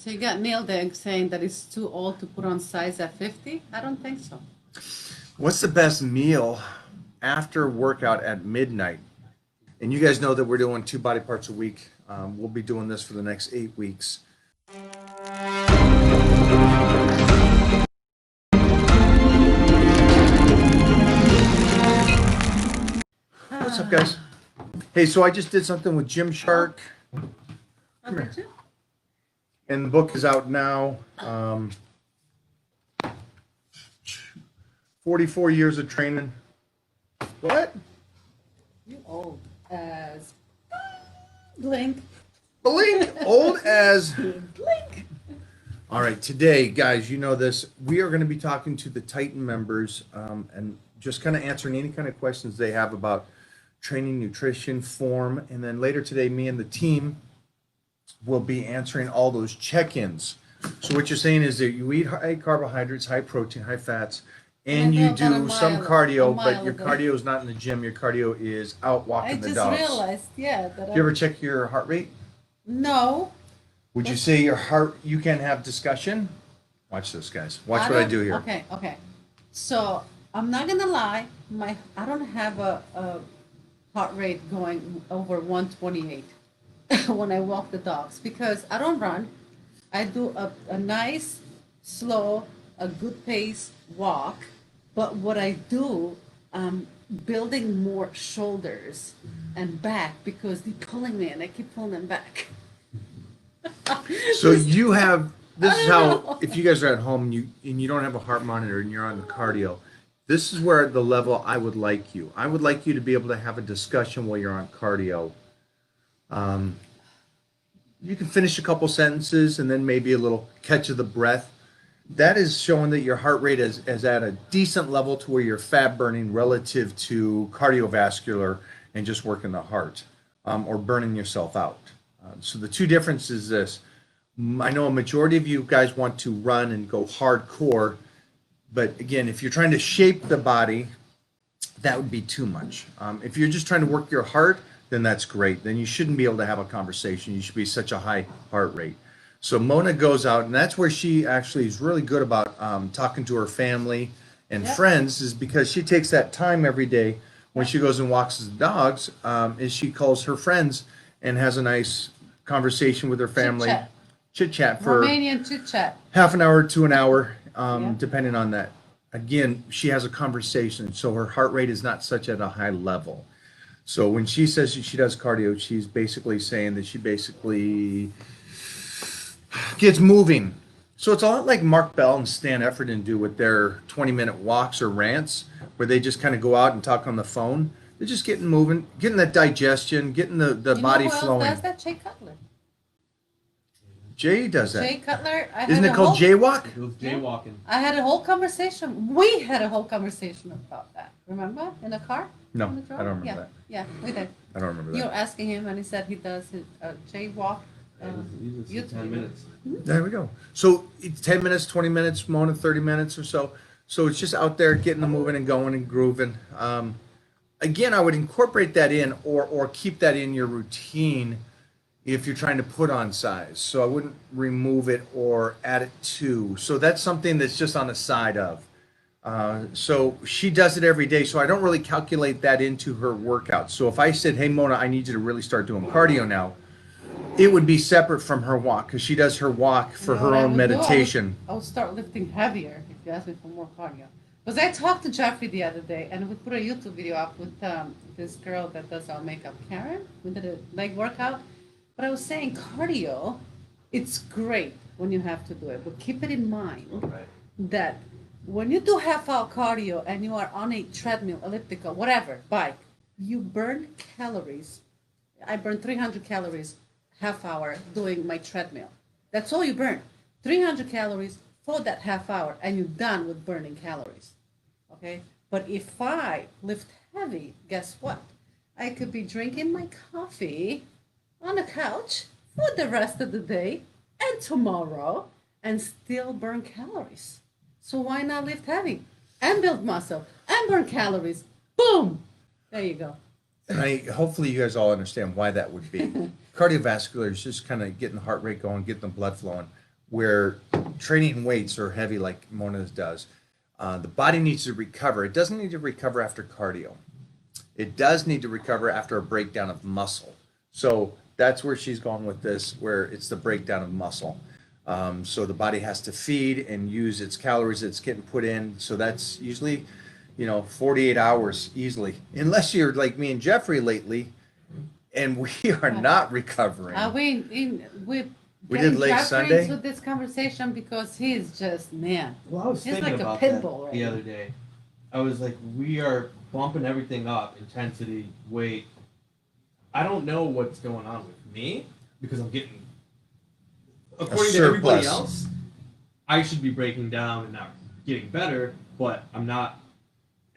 So you got Neil there saying that it's too old to put on size at 50? I don't think so. What's the best meal after workout at midnight? And you guys know that we're doing two body parts a week. We'll be doing this for the next 8 weeks. What's up, guys? Hey, so I just did something with Gymshark, Oh, did you? and the book is out now. 44 years of training. What? You old as blink. Blink, old as. Blink. All right, today, guys, you know this. We are going to be talking to the Titan members and just kind of answering any kind of questions they have about training, nutrition, form. And then later today, me and the team will be answering all those check-ins. So what you're saying is that you eat high carbohydrates, high protein, high fats, and you And I go about do some a cardio, mile but your a day. cardio is not in the gym. Your cardio is out I walking the just dogs. realized, yeah, that Do you ever check your heart rate? No. Would you say your heart, you can have discussion? Watch this, guys. Watch what I don't- do here. Okay. So I'm not gonna lie, I don't have a heart rate going over 128 when I walk the dogs because I don't run. I do a nice, slow, a good pace walk. But what I do, building more shoulders and back because they're pulling me and I keep pulling them back. So you have, this is how, know. if you guys are at home and you don't have a heart monitor and you're on the cardio, this is where the level I would like you. I would like you to be able to have a discussion while you're on cardio. You can finish a couple sentences and then maybe a little catch of the breath. That is showing that your heart rate is at a decent level to where you're fat burning relative to cardiovascular and just working the heart or burning yourself out. So the two differences is this. I know a majority of you guys want to run and go hardcore, but again, if you're trying to shape the body, that would be too much. If you're just trying to work your heart, then that's great. Then you shouldn't be able to have a conversation. You should be such a high heart rate. So Mona goes out, and that's where she actually is really good about talking to her family and Yep. friends, is because she takes that time every day when she goes and walks the dogs, is she calls her friends and has a nice conversation with her family, Chit-chat. chit chat for Romanian chit chat. half an hour to an hour, Yeah. depending on that. Again, she has a conversation, so her heart rate is not such at a high level. So when she says she does cardio, she's basically saying that she basically gets moving. So it's a lot like Mark Bell and Stan Efferton do with their 20-minute walks or rants, where they just kind of go out and talk on the phone. They're just getting moving, getting that digestion, getting the You body know who flowing. else does that? Jay Cutler. Jay does that. Jay Cutler. Isn't it called jaywalk? It was jaywalking. I had a whole conversation. We had a whole conversation about that. Remember in the car? No, On the drive? I don't remember yeah. that. Yeah, we did. I don't remember You were that. asking him, and he said he does his jaywalk. It was usually you- 10 minutes. There we go. So it's 10 minutes, 20 minutes, more than 30 minutes or so. So it's just out there getting them moving and going and grooving. Again, I would incorporate that in or keep that in your routine if you're trying to put on size. So I wouldn't remove it or add it to. So that's something that's just on the side of. So she does it every day. So I don't really calculate that into her workout. So if I said, hey, Mona, I need you to really start doing cardio now, it would be separate from her walk because she does her walk for You know her what I own would do? meditation. I would start lifting heavier if you ask me for more cardio. Because I talked to Jeffrey the other day, and we put a YouTube video up with this girl that does our makeup, Karen. We did a leg workout. But I was saying cardio, it's great when you have to do it. But keep it in mind Right. that when you do half-hour cardio and you are on a treadmill, elliptical, whatever, bike, you burn calories. I burn 300 calories half hour doing my treadmill. That's all you burn. 300 calories for that half hour, and you're done with burning calories. Okay? But if I lift heavy, guess what? I could be drinking my coffee on the couch for the rest of the day and tomorrow and still burn calories. So why not lift heavy and build muscle and burn calories? Boom! There you go. And hopefully you guys all understand why that would be. Cardiovascular is just kind of getting the heart rate going, getting the blood flowing. where training weights are heavy like Mona's does, the body needs to recover. It doesn't need to recover after cardio. It does need to recover after a breakdown of muscle. So that's where she's going with this, where it's the breakdown of muscle. So the body has to feed and use its calories that's getting put in. So that's usually, 48 hours easily, unless you're like me and Jeffrey lately, and we are not recovering. We did late Sunday with this conversation because he's just man. Well, I was He's thinking like a about pit that bull right the now. other day. I was like, we are bumping everything up, intensity, weight. I don't know what's going on with me because I'm getting, according to everybody surplus. else, I should be breaking down and not getting better, but I'm not.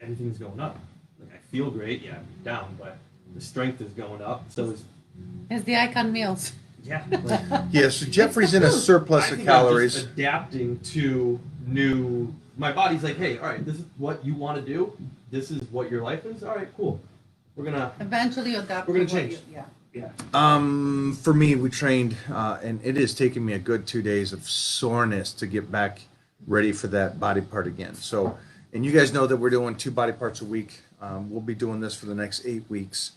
Everything's going up. Like I feel great, yeah, I'm down, but the strength is going up. So is It's the icon meals. yeah. Like, Yeah, so Jeffrey's in a surplus I of think I'm calories. just adapting to new. My body's like, hey, all right, this is what you want to do. This is what your life is. All right, cool. We're gonna. Eventually you adapt. We're gonna to what change. Yeah. Yeah. For me, we trained, and it has taken me a good 2 days of soreness to get back ready for that body part again. So, and you guys know that we're doing 2 body parts a week. We'll be doing this for the next 8 weeks.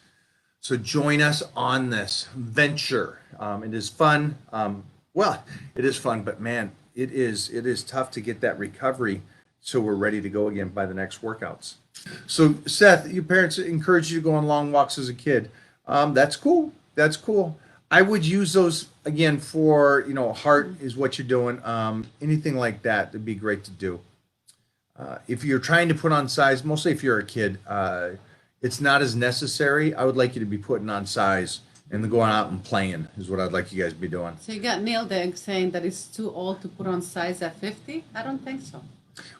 So join us on this venture. It is fun. Well, it is fun, but man, it is tough to get that recovery so we're ready to go again by the next workouts. So Seth, your parents encouraged you to go on long walks as a kid. That's cool. That's cool. I would use those again for, heart is what you're doing. Anything like that would be great to do. If you're trying to put on size, mostly if you're a kid, it's not as necessary. I would like you to be putting on size and then going out and playing is what I'd like you guys to be doing. So you got Neil there saying that it's too old to put on size at 50? I don't think so.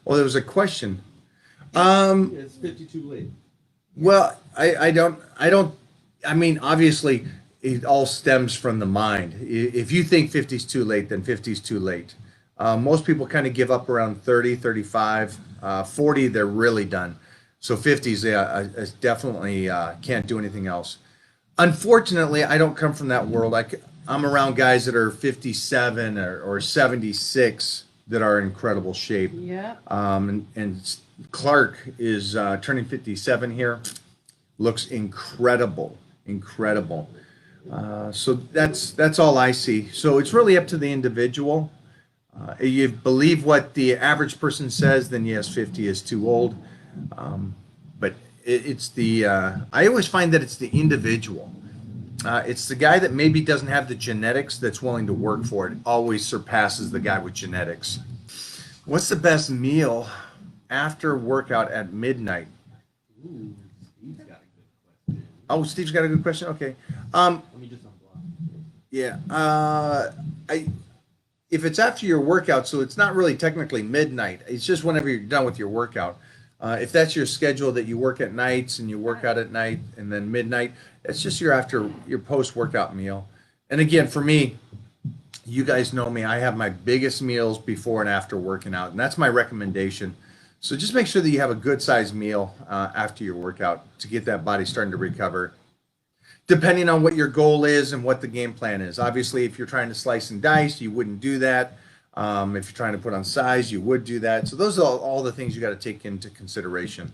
Well, there was a question. It's 52 late. Well, I mean, obviously it all stems from the mind. If you think 50 is too late, then 50 is too late. Most people kind of give up around 30, 35, 40, they're really done. So 50s, I definitely can't do anything else. Unfortunately, I don't come from that world. I'm around guys that are 57 or 76 that are in incredible shape. Yeah. And Clark is turning 57 here. Looks incredible. So that's all I see. So it's really up to the individual. If you believe what the average person says, then yes, 50 is too old. But it's I always find that it's the individual. It's the guy that maybe doesn't have the genetics that's willing to work for it. Always surpasses the guy with genetics. What's the best meal after workout at midnight? Ooh, Steve's got a good question. Oh, Steve's got a good question. Okay. Let me just unblock. Yeah. If it's after your workout, so it's not really technically midnight. It's just whenever you're done with your workout. If that's your schedule that you work at nights and you work out at night and then midnight, it's just your post-workout meal. And again, for me, you guys know me. I have my biggest meals before and after working out, and that's my recommendation. So just make sure that you have a good sized meal after your workout to get that body starting to recover. Depending on what your goal is and what the game plan is. Obviously, if you're trying to slice and dice, you wouldn't do that. If you're trying to put on size, you would do that. So those are all the things you got to take into consideration.